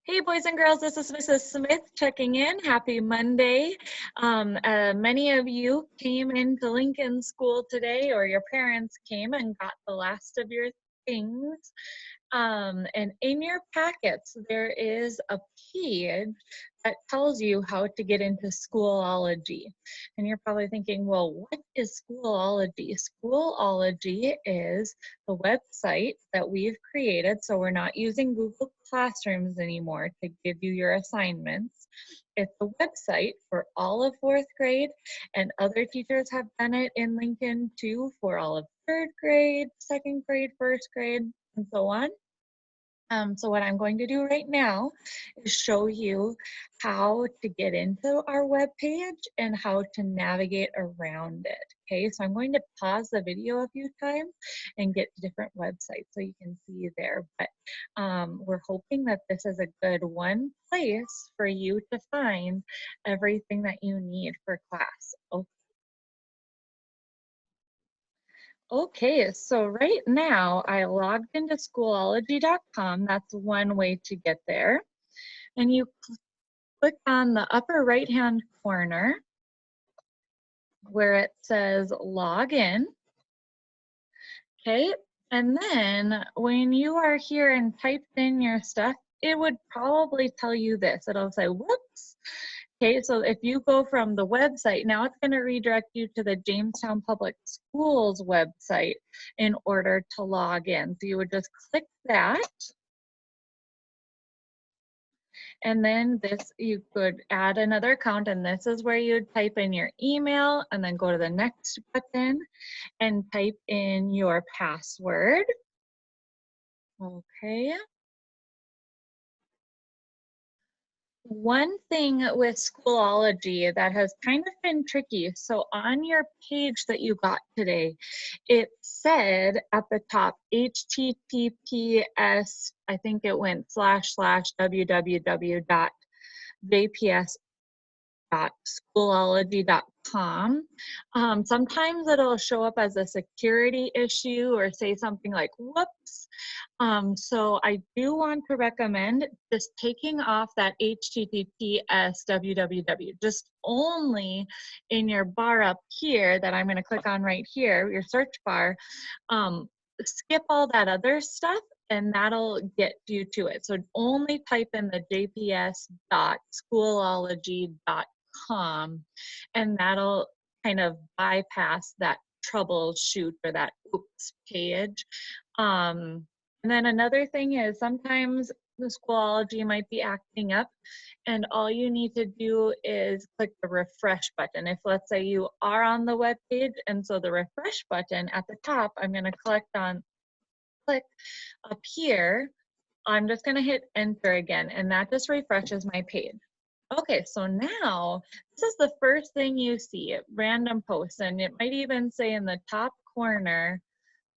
Hey, boys and girls, this is Mrs. Smith checking in. Happy Monday. Many of you came into Lincoln School today, or your parents came and got the last of your things. And in your packets, there is a page that tells you how to get into Schoology. And you're probably thinking, well, what is Schoology? Schoology is the website that we've created, so we're not using Google Classrooms anymore to give you your assignments. It's a website for all of 4th grade, and other teachers have done it in Lincoln too for all of 3rd grade, 2nd grade, 1st grade, and so on. So what I'm going to do right now is show you how to get into our web page and how to navigate around it. Okay, so I'm going to pause the video a few times and get to different websites so you can see there. But we're hoping that this is a good one place for you to find everything that you need for class. Okay, so right now I logged into Schoology.com. That's one way to get there. And you click on the upper right-hand corner where it says log in. Okay, and then when you are here and typed in your stuff, it would probably tell you this. It'll say, whoops. Okay, so if you go from the website, now it's going to redirect you to the Jamestown Public Schools website in order to log in. So you would just click that. And then this, you could add another account, and this is where you'd type in your email and then go to the next button and type in your password. Okay. One thing with Schoology that has kind of been tricky, so on your page that you got today, it said at the top, HTTPS, I think it went //www.jps.schoology.com. Sometimes it'll show up as a security issue or say something like, whoops. So I do want to recommend just taking off that HTTPS www, just only in your bar up here that I'm going to click on right here, your search bar. Skip all that other stuff and that'll get you to it. So only type in the jps.schoology.com and that'll kind of bypass that troubleshoot or that oops page. And then another thing is sometimes the Schoology might be acting up and all you need to do is click the refresh button. If let's say you are on the web page and so the refresh button at the top, I'm going to click up here. I'm just going to hit enter again and that just refreshes my page. Okay, so now this is the first thing you see, random posts, and it might even say in the top corner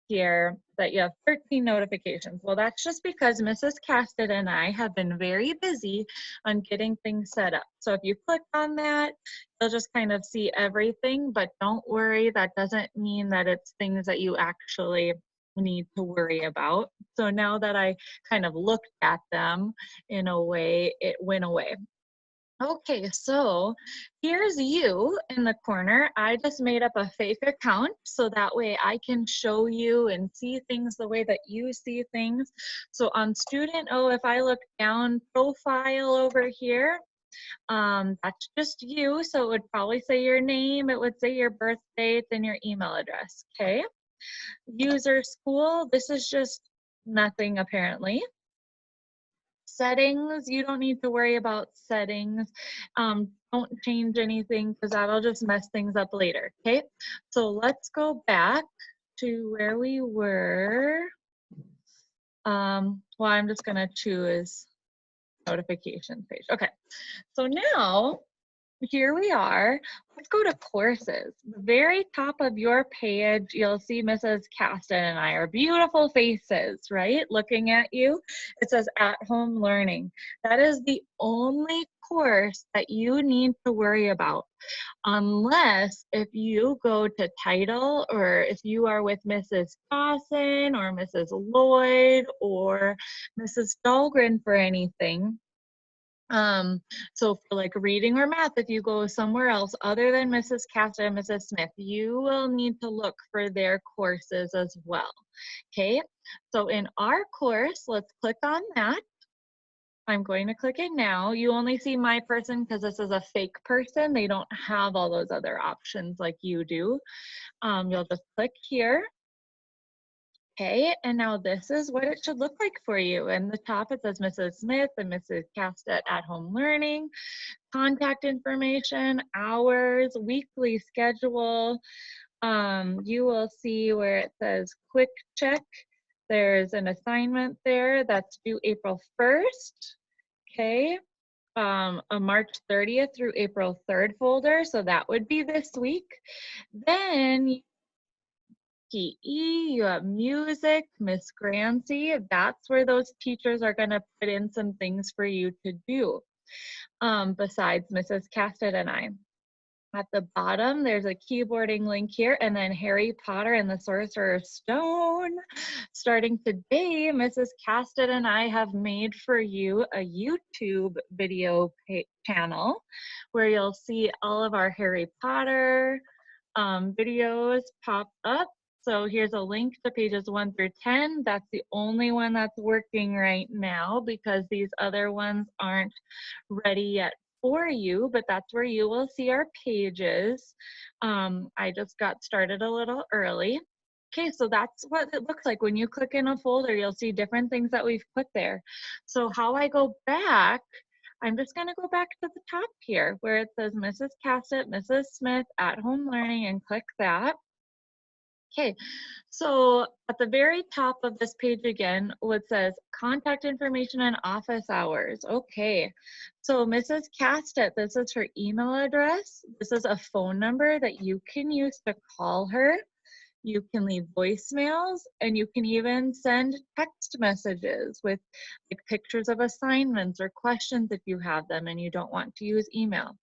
here that you have 13 notifications. Well, that's just because Mrs. Casted and I have been very busy on getting things set up. So if you click on that, you'll just kind of see everything, but don't worry, that doesn't mean that it's things that you actually need to worry about. So now that I kind of looked at them in a way, it went away. Okay, so here's you in the corner. I just made up a fake account so that way I can show you and see things the way that you see things. So on student O, if I look down profile over here, that's just you. So it would probably say your name, it would say your birth date and your email address, okay? User school, this is just nothing apparently. Settings, you don't need to worry about settings. Don't change anything because that'll just mess things up later, okay? So let's go back to where we were. Well, I'm just gonna choose notifications page. Okay, so now here we are. Let's go to courses. The very top of your page, you'll see Mrs. Caston and I, our beautiful faces, right? Looking at you. It says at home learning. That is the only course that you need to worry about. Unless if you go to title or if you are with Mrs. Dawson or Mrs. Lloyd or Mrs. Dahlgren for anything, So for like reading or math, if you go somewhere else other than Mrs. Cassidy and Mrs. Smith, you will need to look for their courses as well. Okay, so in our course, let's click on that. I'm going to click it now. You only see my person because this is a fake person. They don't have all those other options like you do. You'll just click here. Okay, and now this is what it should look like for you. In the top, it says Mrs. Smith and Mrs. Castett at home learning, contact information, hours, weekly schedule. You will see where it says quick check. There's an assignment there that's due April 1st. Okay, a March 30th through April 3rd folder. So that would be this week. Then PE, you have music, Miss Grancy. That's where those teachers are going to put in some things for you to do, besides Mrs. Castett and I. At the bottom, there's a keyboarding link here, and then Harry Potter and the Sorcerer's Stone. Starting today, Mrs. Castett and I have made for you a YouTube video channel where you'll see all of our Harry Potter videos pop up. So here's a link to pages 1 through 10. That's the only one that's working right now because these other ones aren't ready yet for you, but that's where you will see our pages. I just got started a little early. Okay, so that's what it looks like. When you click in a folder, you'll see different things that we've put there. So how I go back, I'm just going to go back to the top here where it says Mrs. Castett, Mrs. Smith at home learning, and click that. Okay, so at the very top of this page again, it says contact information and office hours. Okay, so Mrs. Castett, this is her email address. This is a phone number that you can use to call her. You can leave voicemails, and you can even send text messages with like pictures of assignments or questions if you have them and you don't want to use email.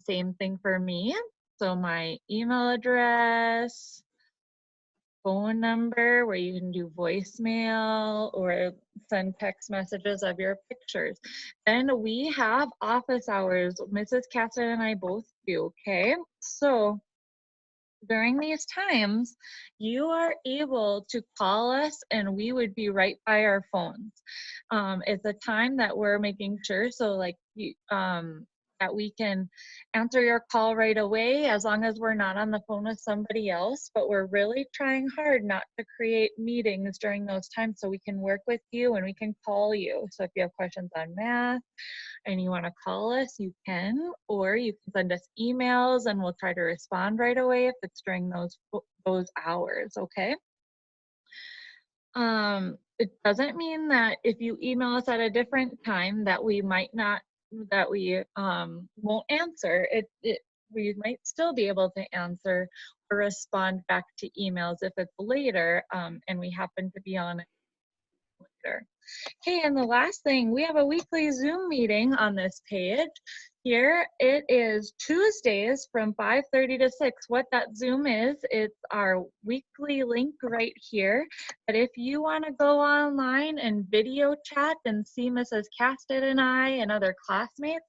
Same thing for me. So my email address, phone number where you can do voicemail or send text messages of your pictures. Then we have office hours. Mrs. Castett and I both do, okay? So during these times, you are able to call us and we would be right by our phones. It's a time that we're making sure, so like that we can answer your call right away as long as we're not on the phone with somebody else, but we're really trying hard not to create meetings during those times so we can work with you and we can call you. So if you have questions on math, and you want to call us, you can, or you can send us emails and we'll try to respond right away if it's during those hours, okay? It doesn't mean that if you email us at a different time that we might not, that we won't answer. We might still be able to answer or respond back to emails if it's later and we happen to be on it later. Okay, and the last thing, we have a weekly Zoom meeting on this page. Here it is Tuesdays from 5:30 to 6. What that Zoom is, it's our weekly link right here. But if you want to go online and video chat and see Mrs. Castett and I and other classmates,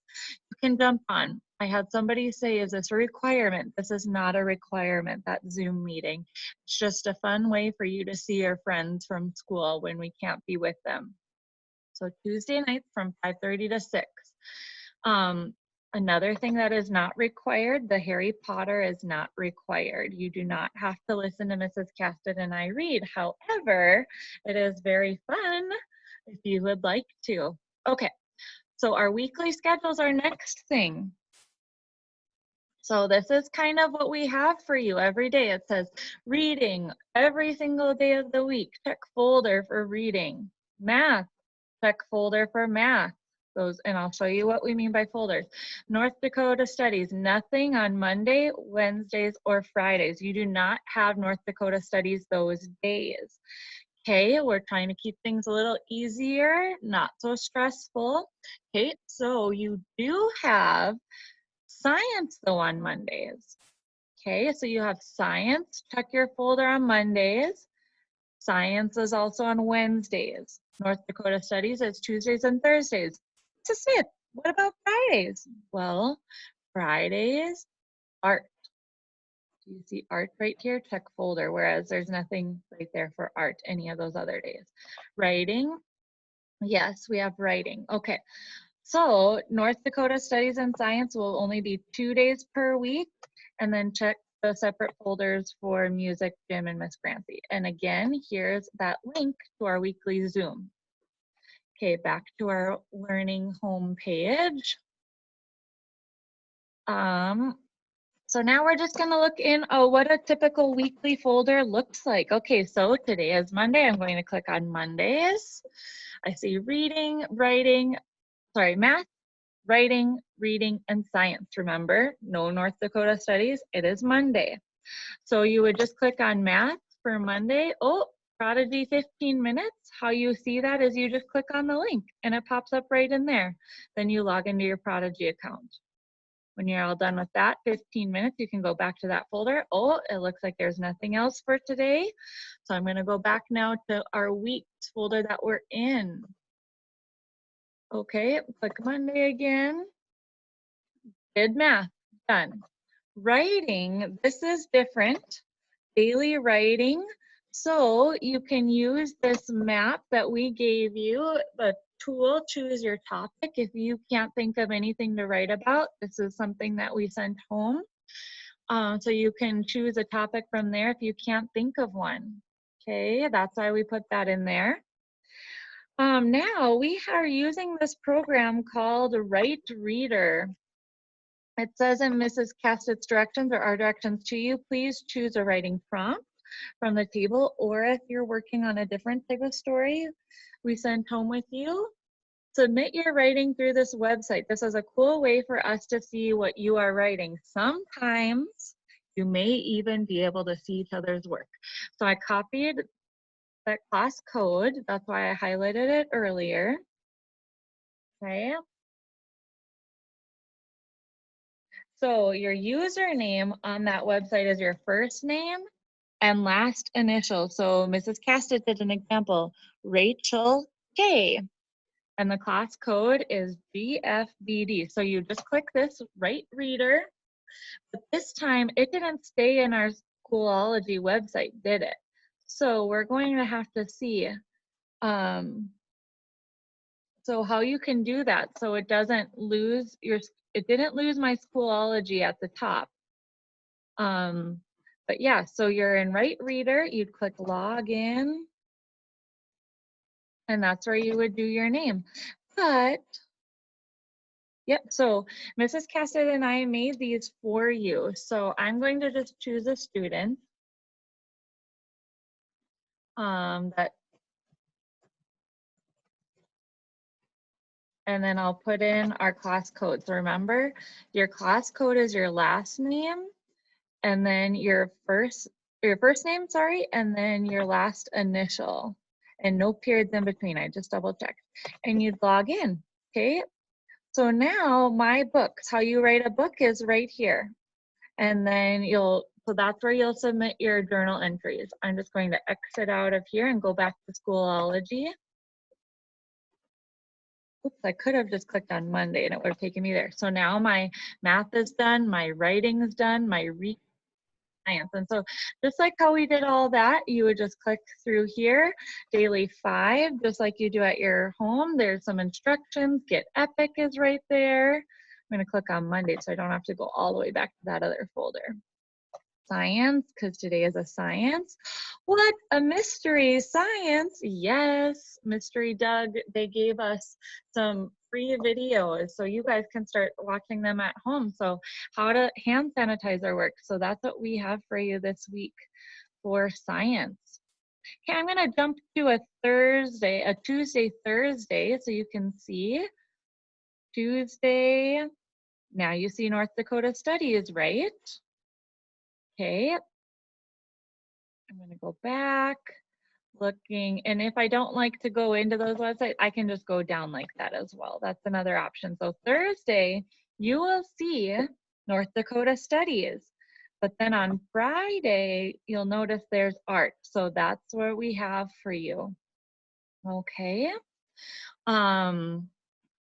you can jump on. I had somebody say, is this a requirement? This is not a requirement, that Zoom meeting. It's just a fun way for you to see your friends from school when we can't be with them. So Tuesday nights from 5:30 to 6. Another thing that is not required, the Harry Potter is not required. You do not have to listen to Mrs. Castett and I read. However, it is very fun if you would like to. Okay, so our weekly schedules are next thing. So this is kind of what we have for you every day. It says reading every single day of the week. Check folder for reading. Math, check folder for math. Those, and I'll show you what we mean by folders. North Dakota Studies, nothing on Monday, Wednesdays, or Fridays. You do not have North Dakota Studies those days. Okay, we're trying to keep things a little easier, not so stressful. Okay, so you do have science though on Mondays. Okay, so you have science, check your folder on Mondays. Science is also on Wednesdays. North Dakota Studies is Tuesdays and Thursdays. Mrs. Smith, what about Fridays? Well, Fridays, art. Do you see art right here? Check folder, whereas there's nothing right there for art any of those other days. Writing, yes, we have writing. Okay, so North Dakota Studies and Science will only be 2 days per week, and then check the separate folders for music, gym, and Miss Grancy. And again, here's that link to our weekly Zoom. Okay, back to our learning home page. So now we're just gonna look in what a typical weekly folder looks like. Okay, so today is Monday. I'm going to click on Mondays. I see reading, writing, sorry, math, writing, reading, and science. Remember, no North Dakota Studies, it is Monday. So you would just click on math for Monday. Oh, Prodigy 15 minutes. How you see that is you just click on the link and it pops up right in there. Then you log into your Prodigy account. When you're all done with that 15 minutes, you can go back to that folder. Oh, it looks like there's nothing else for today. So I'm gonna go back now to our weeks folder that we're in. Okay, click Monday again. Did math, done. Writing, this is different. Daily writing. So you can use this map that we gave you, the tool, choose your topic. If you can't think of anything to write about, this is something that we sent home. So you can choose a topic from there if you can't think of one. Okay, that's why we put that in there. Now we are using this program called Write Reader. It says in Mrs. Cassett's directions or our directions to you, please choose a writing prompt from the table, or if you're working on a different type of story we sent home with you, submit your writing through this website. This is a cool way for us to see what you are writing. Sometimes you may even be able to see each other's work. So I copied that class code. That's why I highlighted it earlier. Okay. So your username on that website is your first name and last initial. So Mrs. Castett did an example, Rachel K. And the class code is GFBD. So you just click this Write Reader, but this time it didn't stay in our Schoology website, did it? So we're going to have to see so how you can do that so it doesn't lose your, it didn't lose my Schoology at the top. But yeah, so you're in Write Reader, you'd click log in, and that's where you would do your name. But, yep, so Mrs. Cassidy and I made these for you. So I'm going to just choose a student that, and then I'll put in our class code. So remember, your class code is your last name, and then your first name, sorry, and then your last initial, and no periods in between. I just double checked. And you'd log in, okay? So now my books, how you write a book is right here. And then so that's where you'll submit your journal entries. I'm just going to exit out of here and go back to Schoology. Oops, I could have just clicked on Monday and it would have taken me there. So now my math is done, my writing is done, my science. And so just like how we did all that, you would just click through here, daily 5, just like you do at your home. There's some instructions. Get Epic is right there. I'm going to click on Monday so I don't have to go all the way back to that other folder. Science, because today is a science. What a mystery, science. Yes, Mystery Doug, they gave us some free videos so you guys can start watching them at home. So how to hand sanitizer work. So that's what we have for you this week for science. Okay, I'm gonna jump to a Tuesday, Thursday, so you can see Tuesday. Now you see North Dakota Studies, right? Okay, I'm gonna go back, looking, and if I don't like to go into those websites, I can just go down like that as well. That's another option. So Thursday, you will see North Dakota Studies. But then on Friday, you'll notice there's art. So that's what we have for you. Okay.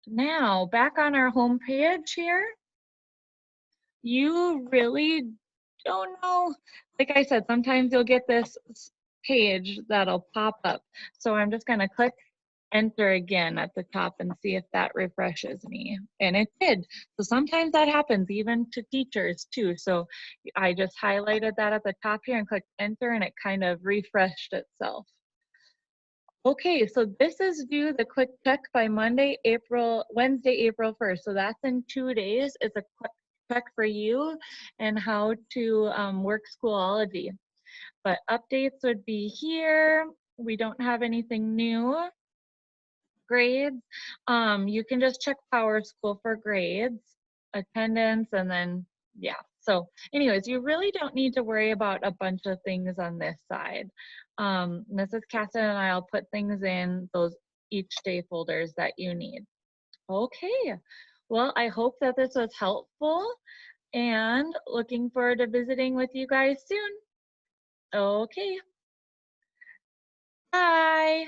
Now, back on our home page here, you really don't know. Like I said, sometimes you'll get this page that'll pop up. So I'm just gonna click enter again at the top and see if that refreshes me. And it did. So sometimes that happens even to teachers too. So I just highlighted that at the top here and clicked enter and it kind of refreshed itself. Okay, so this is due the quick check by Wednesday, April 1st. So that's in 2 days. It's a quick check for you and how to work Schoology. But updates would be here. We don't have anything new. Grades, you can just check Power School for grades, attendance, and then, yeah. So anyways, you really don't need to worry about a bunch of things on this side. Mrs. Caston and I'll put things in those each day folders that you need. Okay, well, I hope that this was helpful and looking forward to visiting with you guys soon. Okay, bye.